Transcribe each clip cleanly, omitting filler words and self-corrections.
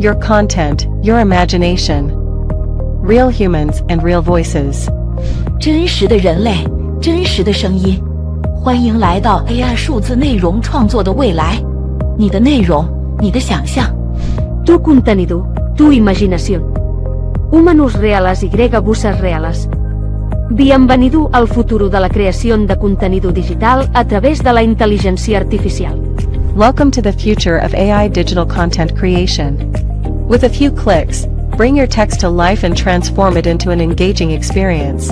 Your content, your imagination. Real humans and real voices. 真实的人类，真实的声音。欢迎来到 AI 数字内容创作的未来。你的内容，你的想象。Tu contenido, tu imaginación. Humanos reales y voces reales. Bienvenido al futuro de la creación de contenido digital a través de la inteligencia artificial. Welcome to the future of AI digital content creation. With a few clicks, bring your text to life and transform it into an engaging experience.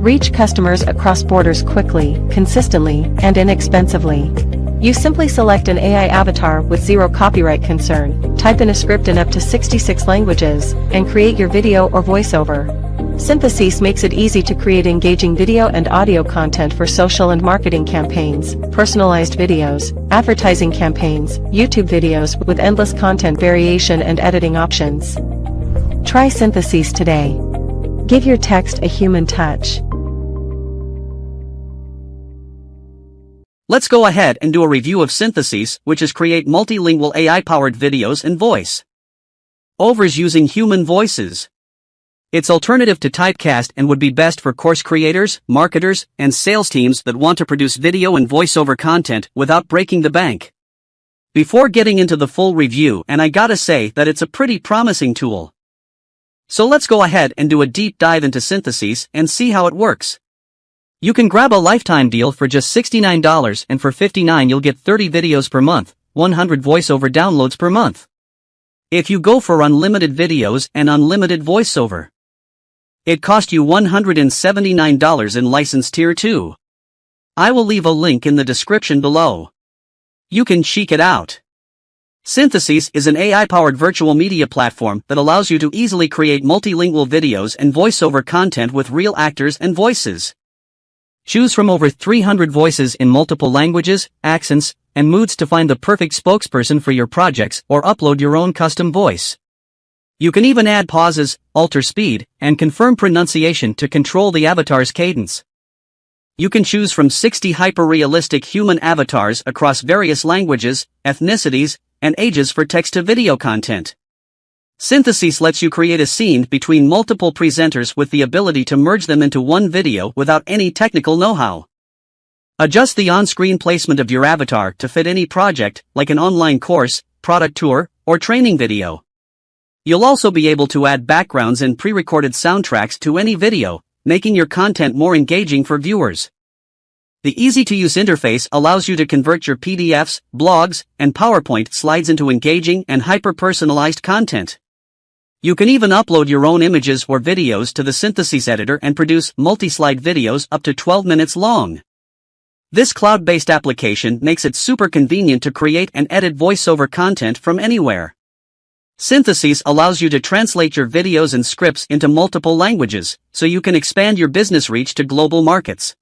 Reach customers across borders quickly, consistently, and inexpensively. You simply select an AI avatar with zero copyright concern, type in a script in up to 66 languages, and create your video or voiceover. Synthesys makes it easy to create engaging video and audio content for social and marketing campaigns, personalized videos, advertising campaigns, YouTube videos with endless content variation and editing options. Try Synthesys today. Give your text a human touch. Let's go ahead and do a review of Synthesys, which is create multilingual AI-powered videos and voice overs using human voices. It's alternative to typecast and would be best for course creators, marketers, and sales teams that want to produce video and voiceover content without breaking the bank. Before getting into the full review, and I gotta say that it's a pretty promising tool. So let's go ahead and do a deep dive into Synthesys and see how it works. You can grab a lifetime deal for just $69, and for $59 you'll get 30 videos per month, 100 voiceover downloads per month. If you go for unlimited videos and unlimited voiceover, it cost you $179 in license tier 2. I will leave a link in the description below. You can check it out. Synthesys is an AI-powered virtual media platform that allows you to easily create multilingual videos and voiceover content with real actors and voices. Choose from over 300 voices in multiple languages, accents, and moods to find the perfect spokesperson for your projects or upload your own custom voice. You can even add pauses, alter speed, and confirm pronunciation to control the avatar's cadence. You can choose from 60 hyper-realistic human avatars across various languages, ethnicities, and ages for text-to-video content. Synthesys lets you create a scene between multiple presenters with the ability to merge them into one video without any technical know-how. Adjust the on-screen placement of your avatar to fit any project, like an online course, product tour, or training video. You'll also be able to add backgrounds and pre-recorded soundtracks to any video, making your content more engaging for viewers. The easy-to-use interface allows you to convert your PDFs, blogs, and PowerPoint slides into engaging and hyper-personalized content. You can even upload your own images or videos to the Synthesys editor and produce multi-slide videos up to 12 minutes long. This cloud-based application makes it super convenient to create and edit voiceover content from anywhere. Synthesys allows you to translate your videos and scripts into multiple languages, so you can expand your business reach to global markets.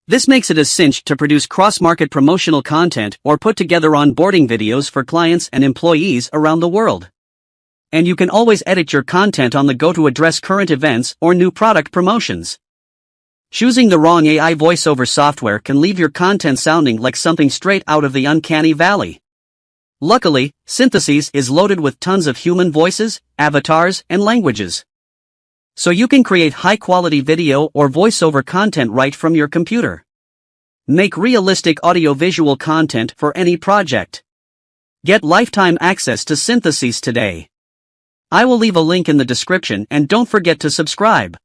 This makes it a cinch to produce cross-market promotional content or put together onboarding videos for clients and employees around the world. And you can always edit your content on the go to address current events or new product promotions. Choosing the wrong AI voiceover software can leave your content sounding like something straight out of the uncanny valley. Luckily, Synthesys is loaded with tons of human voices, avatars, and languages. So you can create high-quality video or voiceover content right from your computer. Make realistic audio-visual content for any project. Get lifetime access to Synthesys today. I will leave a link in the description and don't forget to subscribe.